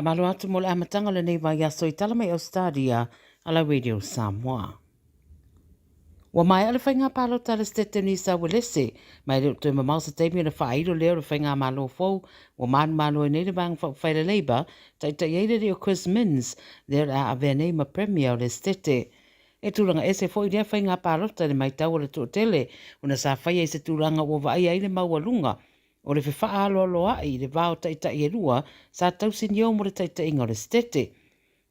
Malo atu mo le amatanga le nei vai aso I tala mai Ausetalia ala Radio Samoa. Wa mai ale whainga palo tala stete ni sa welese, mai leo tui mamau sa teimi na whairo leo le whainga malo fau, wa manu malo e nei le bang whaile leiba, tai tai eire reo Chris Mins, leo a avea nei ma premier o le stete. E tūranga e se fwoi rea whainga palo tala mai tau le tuotele, una sa whaia I se tūranga o vai ai le maualunga, o le whewha alo aloa I le vao tai tai e rua, sa tausi nio mo le tai tai inga le stete.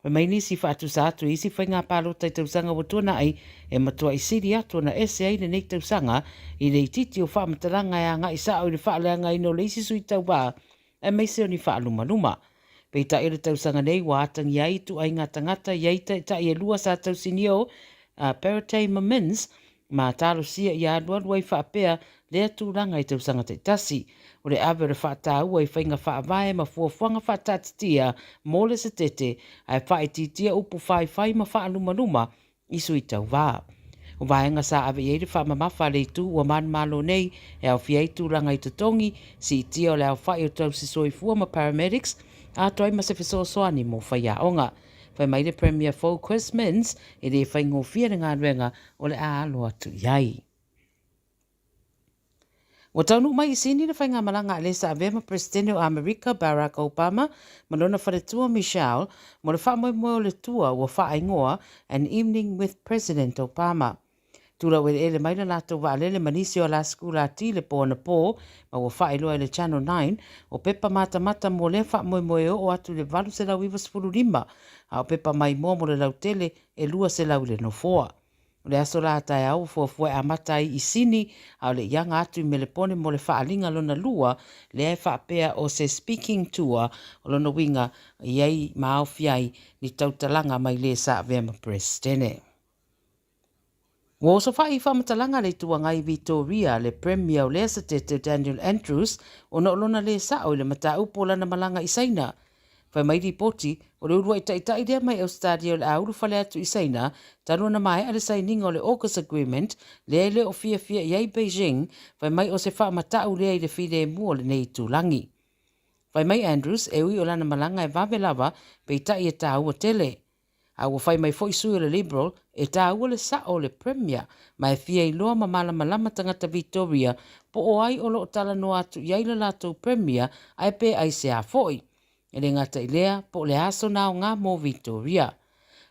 Wa mai nisi whaatu sa atu isi whainga palo tai tausanga wa tuana ai e matua I siri atu na ese ai le nei tausanga I le ititi o whaamataranga e anga I sao I le whaaleanga I no le isi sui tau wā e mai seo ni whaaluma luma. Peita I le tausanga nei wa atangi ai tu ai ngā tangata iai ta I e lua sa tausinio Paratay Mamins ma talo sia I adua luai whaapea lea tūranga I tausanga te tasi. O le awe re whaatau ai whainga whaavae ma fuafuanga whaatatitia mō le se tete ai whaetitia upu whai ma whaaluma luma I sui tau wā. O vaenga sa awe i eire whaamamafa le tu ua man malo nei e au fiai tūranga I tatongi si tia o le au whai o tau si soifua ma paramedics a toi ma se fesoasoani mo whaia onga. Whai mai le Premier Fou Chris Mins e le whaingo fia ngā ruenga o le a aloa tu iai. Wa taunu mai I sini na whainga malanga le sa avema Presidente o Amerika Barack Obama malona wharetua Michelle mo le whamoe le tua wa whaingoa An Evening with President Obama. Tula wele ele mai na lato wa alele manisi o la skula ti le po na po ma wa whailoa le Channel 9 o pepa mata mo le whamoe o atu le valu se lau iwa spuru lima a o pepa mai mo le lau tele e lua se lau le no foa. O le aso la tai au fuafue a matai I sini au le ianga atu I melepone mo le whaalinga lona lua le e whaapea o se speaking tour o lona winga iei maau fiai ni tautalanga mai le sa vema Presidente. Wo so whai whamatalanga le tuanga I Victoria le Premier o le asatete Daniel Andrews o na olona le sa o le mata upola na malanga I saina. Whai mai ripoti o le urua I taitai rea mai Ausetalia o le auru whale atu I saina tanu na mai ale saininga o le AUKUS Agreement le o fia iai Beijing whai mai o se whamatau rea I le while mua le nei tūlangi. Whai mai Andrews e ui o lana malanga e vawe lava pe tai e tā ua tele. A ua whai mai foi sui o le Liberal e tā ua le sa o le Premier mai fia I loa ma malama tangata Victoria po o ai o lo tala no atu iai le lato Premier ai pe ai se a foi. E le ngata I lea po le aso nao ngā mō Victoria.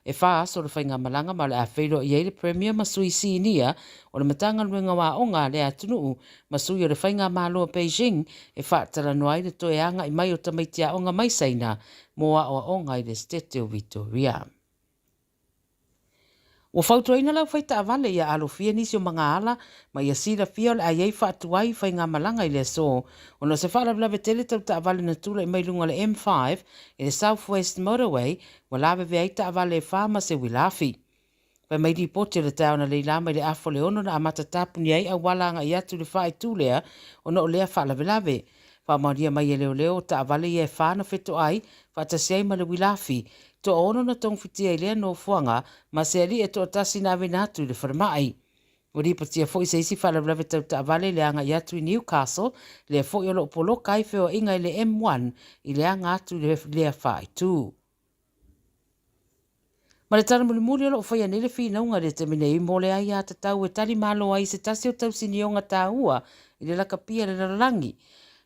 E wha aso le whainga malanga ma le a whairo iai le Premier ma sui sinia o le matanga luenga wā o ngā le atunuu ma sui o le whainga māloa Beijing e wha tala noai le toe anga I mai o tamaitia o ngā maisaina moa o ngā I le State o Victoria. Wa fautua ina lau whaita avale ia alofia nisi o mga ala ma ia sila fia o le aiei whaatuai whainga malanga I le so. O no se whaalawe tele tau ta avale na tula I mailunga le M5 I le South West Motorway wa lawe vea ita avale e whaama se wilafi. Wai mai di poti le tau na leila mai le afo le ono na amata tapu ni ai a walanga I atu le whae tūlea o no o lea whaalawe. Whaamaria mai e leo ta avale ia e whaana wheto ai whaatasiai ma le wilafi. To ono na tong fitia I lea no fuanga, ma se ali e to atasi na venatu le wharamai. O ripatia fo I se isi whalawlawe tau ta avale le anga I atu I Newcastle, le fo I olo polo kai feo inga I le M1 I le anga atu le lea whae tū. Ma le tala mulimuli olo o whaia nele whinaunga le te minei mo le ai a tatau e tali malo ai se tasi o tau sinionga tā ua I le lakapia le larangi.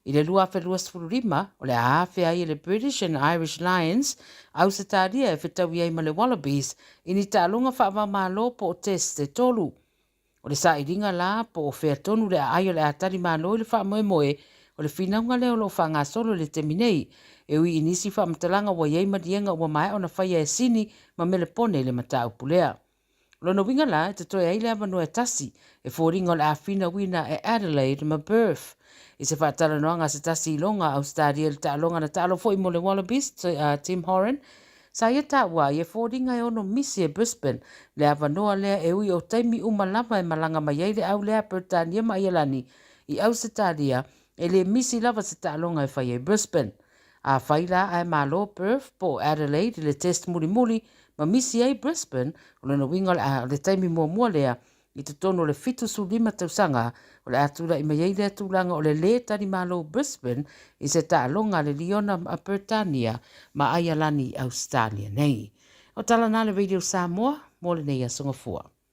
I le lua whelua sfururima, o le aafe ai le British and Irish Lions, Ausetalia e whetau iai ma le Wallabies, I ni tālunga whaama malo po o test te tolu. O le sa iringa la po o whea tonu le ai o le atari malo I le wha moe, o le whinaunga leo lo wha ngā solo le te minei, e ui inisi whaamatalanga wa iei madienga ua mai o na whaia e sini ma melepone le mata upulea. Lona winga la, te toi ai le avano e tasi, e fōringa o le awhina wina e Adelaide ma Perth. I se whaatala noa ngā se tasi I longa Ausetalia le tālonga na tālo fo I mo le Wallabies, Tim Horan. Sa ia tāua, i e fōringa e ono misi e Brisbane, le avanoa lea e ui o taimi umalama e malanga mai ei le au lea Britania ma ialani I Ausetalia, e le misi lava se tālonga e whai e Brisbane. A whaila ai malo Perth po Adelaide le test muli ma misi ei Brisbane, o le no winga le taimi mua lea, I te tono le fitu su lima tausanga o le atura i mai le atulanga o le tani malo Brisbane i se taalonga le Liona a Britannia ma ai alani Australia nei. O tala nā le Radio Samoa, mo le nei a Songafua.